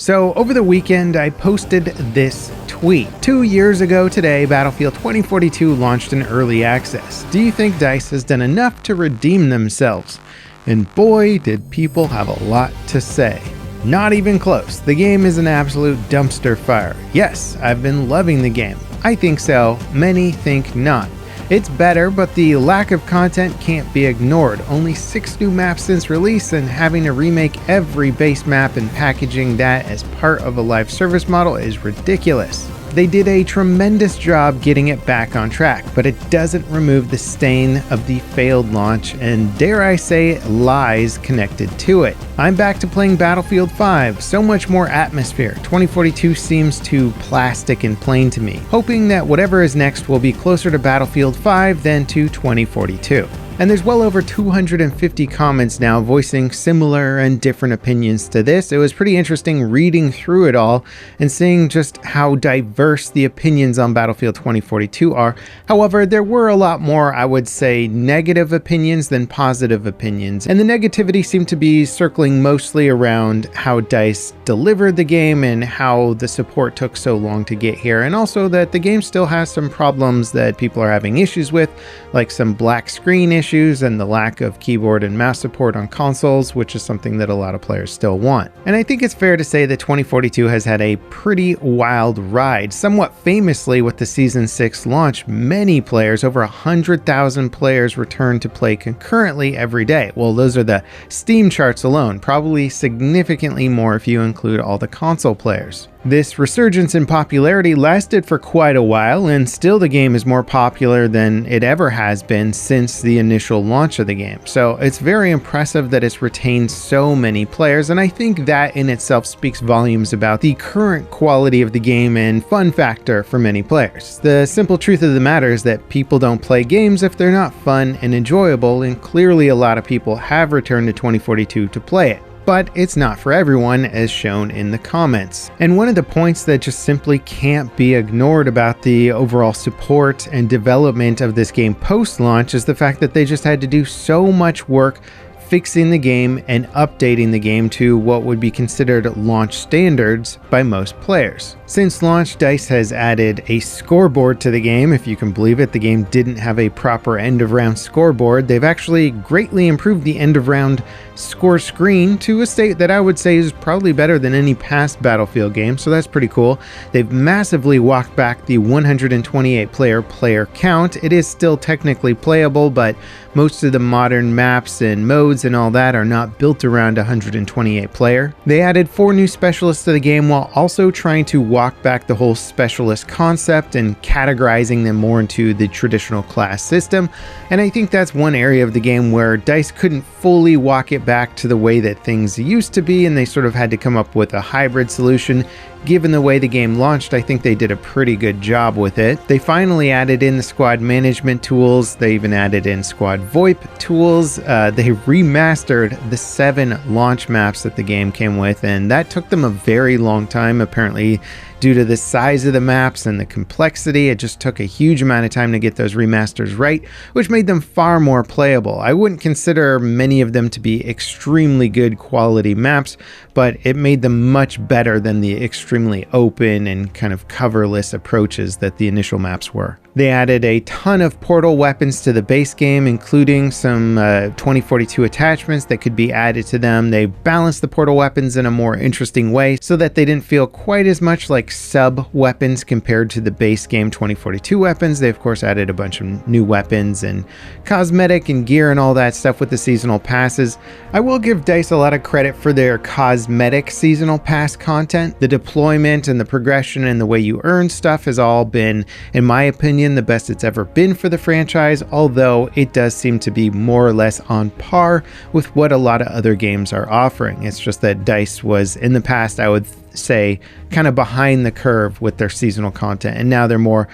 So over the weekend, I posted this tweet. 2 years ago today, Battlefield 2042 launched in early access. Do you think DICE has done enough to redeem themselves? And boy, did people have a lot to say. Not even close. The game is an absolute dumpster fire. Yes, I've been loving the game. I think so. Many think not. It's better, but the lack of content can't be ignored. Only 6 new maps since release, and having to remake every base map and packaging that as part of a live service model is ridiculous. They did a tremendous job getting it back on track, but it doesn't remove the stain of the failed launch and, dare I say, lies connected to it. I'm back to playing Battlefield 5, so much more atmosphere. 2042 seems too plastic and plain to me, hoping that whatever is next will be closer to Battlefield 5 than to 2042. And there's well over 250 comments now voicing similar and different opinions to this. It was pretty interesting reading through it all and seeing just how diverse the opinions on Battlefield 2042 are. However, there were a lot more, I would say, negative opinions than positive opinions. And the negativity seemed to be circling mostly around how DICE delivered the game and how the support took so long to get here. And also that the game still has some problems that people are having issues with, like some black screen issues and the lack of keyboard and mouse support on consoles, which is something that a lot of players still want. And I think it's fair to say that 2042 has had a pretty wild ride. Somewhat famously, with the Season 6 launch, many players, over 100,000 players, returned to play concurrently every day. Well, those are the Steam charts alone, probably significantly more if you include all the console players. This resurgence in popularity lasted for quite a while, and still the game is more popular than it ever has been since the initial launch of the game. So it's very impressive that it's retained so many players, and I think that in itself speaks volumes about the current quality of the game and fun factor for many players. The simple truth of the matter is that people don't play games if they're not fun and enjoyable, and clearly a lot of people have returned to 2042 to play it. But it's not for everyone, as shown in the comments. And one of the points that just simply can't be ignored about the overall support and development of this game post-launch is the fact that they just had to do so much work fixing the game and updating the game to what would be considered launch standards by most players. Since launch, DICE has added a scoreboard to the game. If you can believe it, the game didn't have a proper end-of-round scoreboard. They've actually greatly improved the end-of-round score screen to a state that I would say is probably better than any past Battlefield game, so that's pretty cool. They've massively walked back the 128 player count. It is still technically playable, but most of the modern maps and modes and all that are not built around 128 player. They added 4 new specialists to the game while also trying to walk back the whole specialist concept and categorizing them more into the traditional class system. And I think that's one area of the game where DICE couldn't fully walk it back to the way that things used to be, and they sort of had to come up with a hybrid solution. Given the way the game launched, I think they did a pretty good job with it. They finally added in the squad management tools. They even added in squad VoIP tools. They remastered the 7 launch maps that the game came with, and that took them a very long time. Apparently, due to the size of the maps and the complexity, it just took a huge amount of time to get those remasters right, which made them far more playable. I wouldn't consider many of them to be extremely good quality maps, but it made them much better than the extremely open and kind of coverless approaches that the initial maps were. They added a ton of portal weapons to the base game, including some 2042 attachments that could be added to them. They balanced the portal weapons in a more interesting way so that they didn't feel quite as much like sub-weapons compared to the base game 2042 weapons. They of course added a bunch of new weapons and cosmetic and gear and all that stuff with the seasonal passes. I will give DICE a lot of credit for their cosmetic seasonal pass content. The deployment and the progression and the way you earn stuff has all been, in my opinion, the best it's ever been for the franchise, although it does seem to be more or less on par with what a lot of other games are offering. It's just that DICE was, in the past, I would say, kind of behind the curve with their seasonal content, and now they're more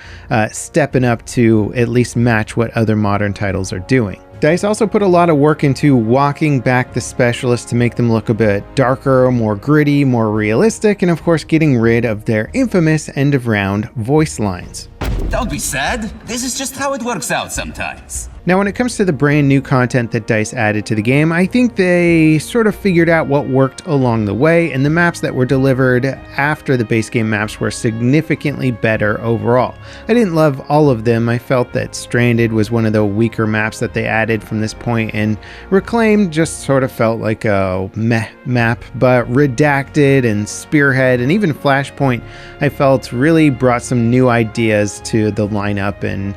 stepping up to at least match what other modern titles are doing. DICE also put a lot of work into walking back the specialists to make them look a bit darker, more gritty, more realistic, and of course getting rid of their infamous end-of-round voice lines. Don't be sad. This is just how it works out sometimes. Now, when it comes to the brand new content that DICE added to the game, I think they sort of figured out what worked along the way, and the maps that were delivered after the base game maps were significantly better overall. I didn't love all of them. I felt that Stranded was one of the weaker maps that they added from this point, and Reclaimed just sort of felt like a meh map, but Redacted and Spearhead and even Flashpoint I felt really brought some new ideas to the lineup and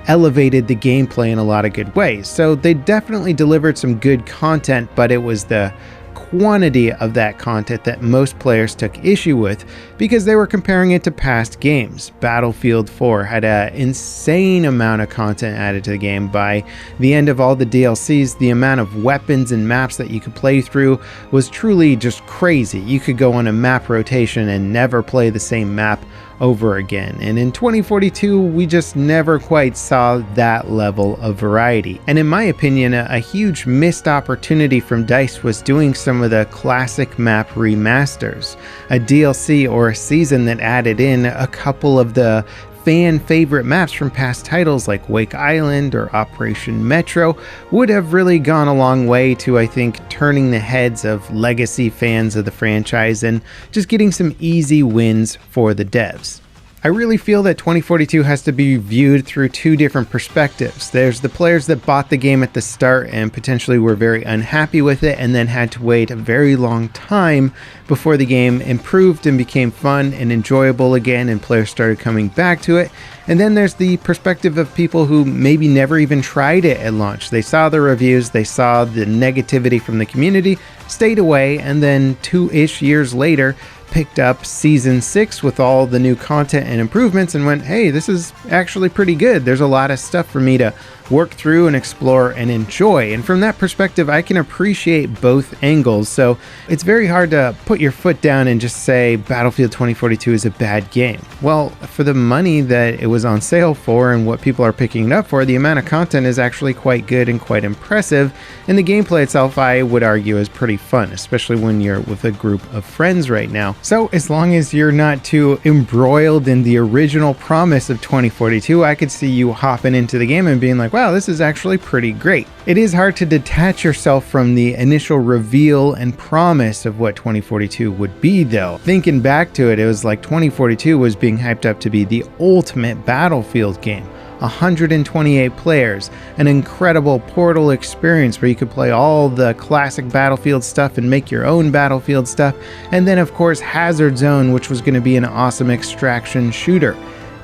elevated the gameplay in a lot of good ways. So they definitely delivered some good content, but it was the quantity of that content that most players took issue with because they were comparing it to past games. Battlefield 4 had an insane amount of content added to the game. By the end of all the DLCs, the amount of weapons and maps that you could play through was truly just crazy. You could go on a map rotation and never play the same map over again. And in 2042, we just never quite saw that level of variety. And in my opinion, a huge missed opportunity from DICE was doing some of the classic map remasters. A DLC or a season that added in a couple of the fan favorite maps from past titles like Wake Island or Operation Metro would have really gone a long way to, I think, turning the heads of legacy fans of the franchise and just getting some easy wins for the devs. I really feel that 2042 has to be viewed through two different perspectives. There's the players that bought the game at the start and potentially were very unhappy with it and then had to wait a very long time before the game improved and became fun and enjoyable again and players started coming back to it. And then there's the perspective of people who maybe never even tried it at launch. They saw the reviews, they saw the negativity from the community, stayed away, and then 2-ish years later picked up Season 6 with all the new content and improvements and went, hey, this is actually pretty good. There's a lot of stuff for me to work through and explore and enjoy. And from that perspective, I can appreciate both angles. So it's very hard to put your foot down and just say Battlefield 2042 is a bad game. Well, for the money that it was on sale for and what people are picking it up for, the amount of content is actually quite good and quite impressive. And the gameplay itself, I would argue, is pretty fun, especially when you're with a group of friends right now. So as long as you're not too embroiled in the original promise of 2042, I could see you hopping into the game and being like, wow, this is actually pretty great. It is hard to detach yourself from the initial reveal and promise of what 2042 would be, though. Thinking back to it, it was like 2042 was being hyped up to be the ultimate Battlefield game. 128 players, an incredible portal experience where you could play all the classic Battlefield stuff and make your own Battlefield stuff, and then of course Hazard Zone, which was going to be an awesome extraction shooter.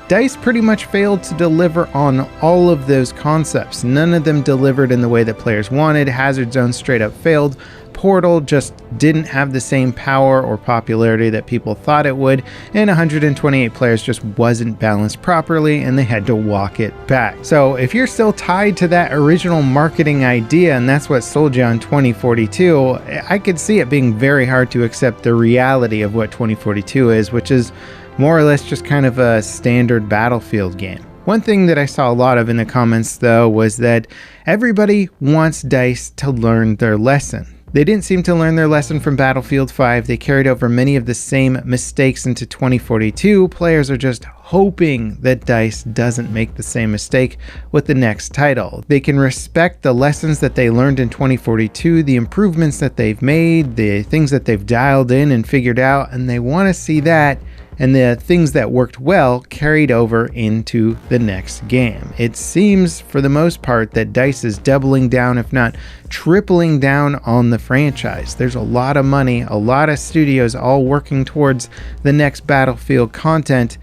DICE pretty much failed to deliver on all of those concepts. None of them delivered in the way that players wanted. Hazard Zone straight up failed. Portal just didn't have the same power or popularity that people thought it would, and 128 players just wasn't balanced properly and they had to walk it back. So if you're still tied to that original marketing idea and that's what sold you on 2042, I could see it being very hard to accept the reality of what 2042 is, which is more or less just kind of a standard Battlefield game. One thing that I saw a lot of in the comments though was that everybody wants DICE to learn their lesson. They didn't seem to learn their lesson from Battlefield 5. They carried over many of the same mistakes into 2042. Players are just hoping that DICE doesn't make the same mistake with the next title. They can respect the lessons that they learned in 2042, the improvements that they've made, the things that they've dialed in and figured out, and they want to see that and the things that worked well carried over into the next game. It seems for the most part that DICE is doubling down, if not tripling down on the franchise. There's a lot of money, a lot of studios all working towards the next Battlefield content.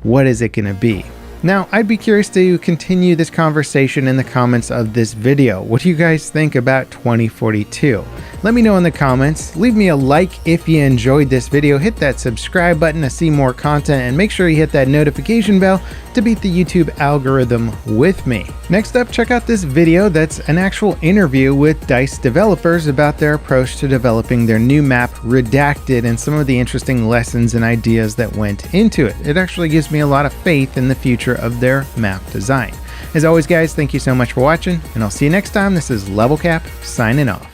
What is it going to be? Now, I'd be curious to continue this conversation in the comments of this video. What do you guys think about 2042? Let me know in the comments. Leave me a like if you enjoyed this video. Hit that subscribe button to see more content and make sure you hit that notification bell to beat the YouTube algorithm with me. Next up, check out this video that's an actual interview with DICE developers about their approach to developing their new map, Redacted, and some of the interesting lessons and ideas that went into it. It actually gives me a lot of faith in the future of their map design. As always, guys, thank you so much for watching, and I'll see you next time. This is Level Cap signing off.